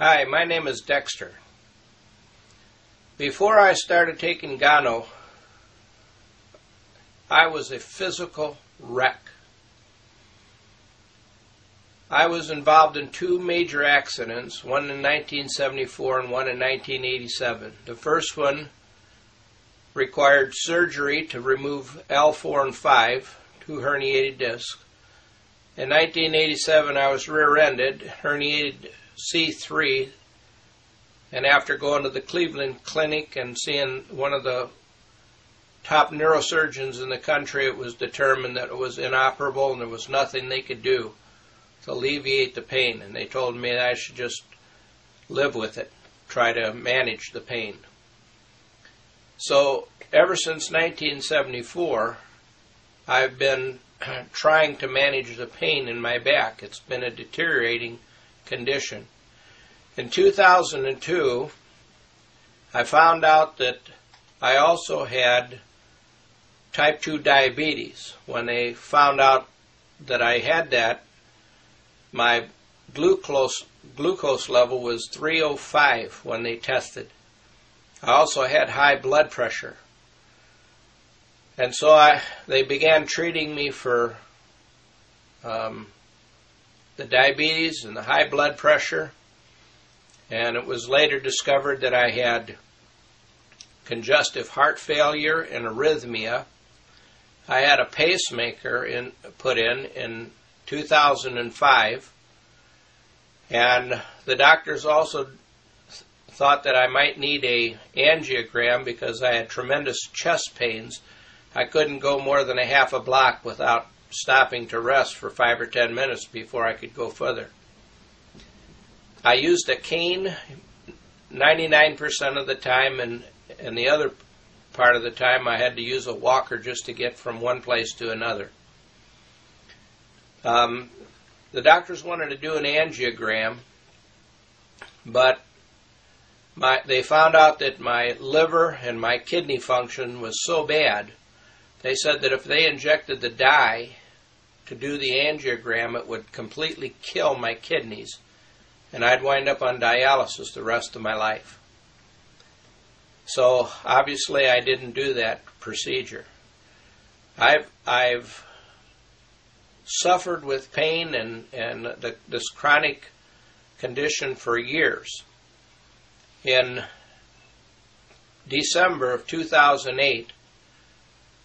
Hi, my name is Dexter. Before I started taking Gano, I was a physical wreck. I was involved in two major accidents, one in 1974 and one in 1987. The first one required surgery to remove L4 and 5, two herniated discs. In 1987, I was rear-ended, herniated C3, and after going to the Cleveland Clinic and seeing one of the top neurosurgeons in the country, it was determined that it was inoperable and there was nothing they could do to alleviate the pain. And they told me that I should just live with it, try to manage the pain. So ever since 1974, I've been trying to manage the pain in my back. It's been a deteriorating condition. In 2002, I found out that I also had type 2 diabetes. When they found out that I had that, my glucose level was 305 when they tested. I also had high blood pressure. And so they began treating me for the diabetes and the high blood pressure, and it was later discovered that I had congestive heart failure and arrhythmia. I had a pacemaker put in 2005, and the doctors also thought that I might need an angiogram because I had tremendous chest pains. I couldn't go more than a half a block without stopping to rest for 5 or 10 minutes before I could go further. I used a cane 99% of the time, and the other part of the time I had to use a walker just to get from one place to another. The doctors wanted to do an angiogram, but they found out that my liver and my kidney function was so bad, they said that if they injected the dye to do the angiogram, it would completely kill my kidneys, and I'd wind up on dialysis the rest of my life. So obviously I didn't do that procedure. I've suffered with pain and this chronic condition for years. In December of 2008,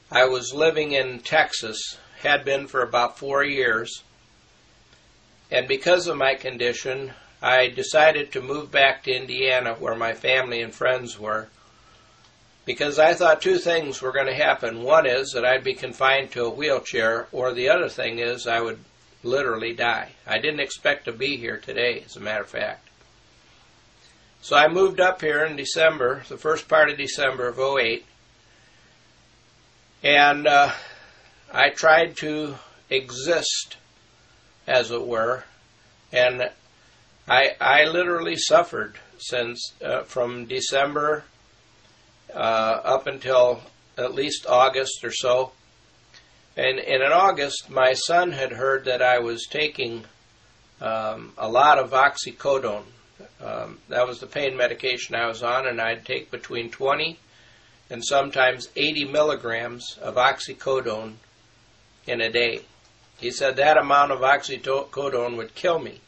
I was living in Texas, had been for about 4 years, and because of my condition, I decided to move back to Indiana where my family and friends were, because I thought two things were going to happen. One is that I'd be confined to a wheelchair, or the other thing is I would literally die. I didn't expect to be here today, as a matter of fact. So I moved up here in December, the first part of December of 2008, and I tried to exist, as it were, and I literally suffered since from December up until at least August or so. And in August, my son had heard that I was taking a lot of oxycodone. That was the pain medication I was on, and I'd take between 20 and sometimes 80 milligrams of oxycodone in a day. He said that amount of oxycodone would kill me.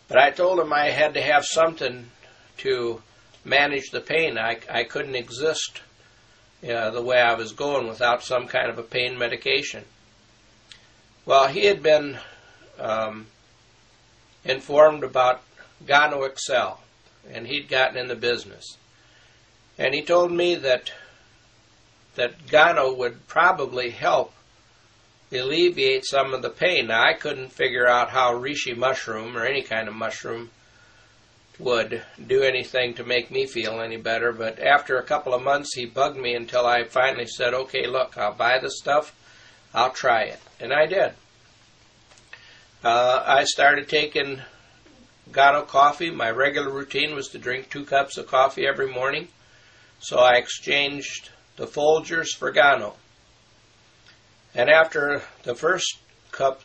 But I told him I had to have something to manage the pain. I couldn't exist the way I was going without some kind of a pain medication. Well, he had been informed about Gano Excel, and he'd gotten in the business. And he told me that Gano would probably help alleviate some of the pain. Now, I couldn't figure out how reishi mushroom or any kind of mushroom would do anything to make me feel any better, but after a couple of months he bugged me until I finally said, okay, look, I'll buy the stuff, I'll try it. And I did. I started taking Gano coffee. My regular routine was to drink 2 cups of coffee every morning, so I exchanged the Folgers for Gano. And after the first cup,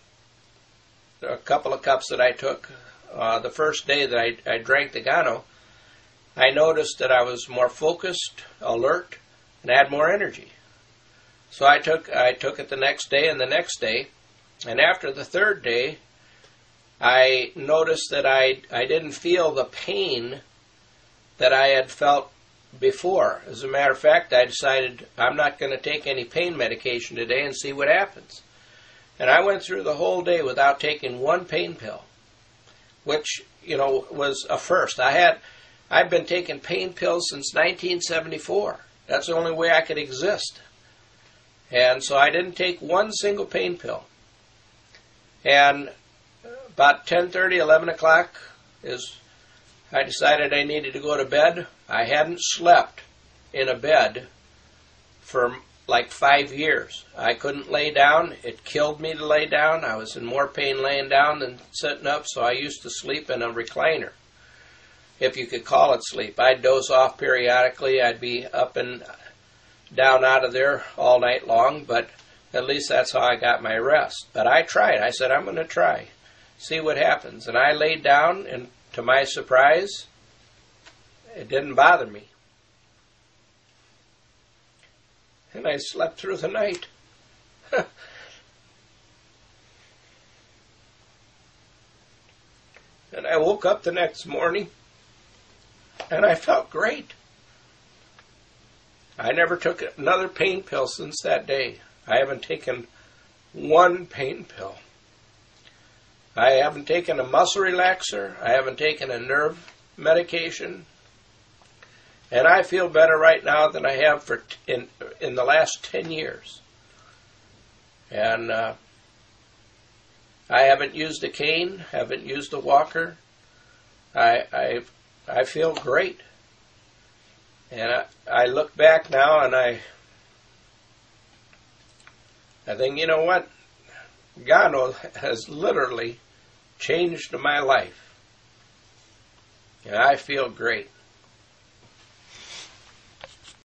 a couple of cups that I took, the first day that I drank the Gano, I noticed that I was more focused, alert, and had more energy. So I took it the next day and the next day, and after the third day, I noticed that I didn't feel the pain that I had felt before. As a matter of fact, I decided I'm not going to take any pain medication today and see what happens. And I went through the whole day without taking one pain pill, which, was a first. I've been taking pain pills since 1974. That's the only way I could exist. And so I didn't take one single pain pill. And about 10:30, 11 o'clock I decided I needed to go to bed. I hadn't slept in a bed for like 5 years. I couldn't lay down. It killed me to lay down. I was in more pain laying down than sitting up, so I used to sleep in a recliner, if you could call it sleep. I'd doze off periodically. I'd be up and down out of there all night long, but at least that's how I got my rest. But I tried. I said, I'm going to try, see what happens. And I laid down, and to my surprise, it didn't bother me. And I slept through the night. And I woke up the next morning, and I felt great. I never took another pain pill since that day. I haven't taken one pain pill. I haven't taken a muscle relaxer. I haven't taken a nerve medication. And I feel better right now than I have in the last 10 years. And I haven't used a cane, haven't used a walker. I feel great. And I look back now and I think, you know what? Gano has literally changed my life. And I feel great.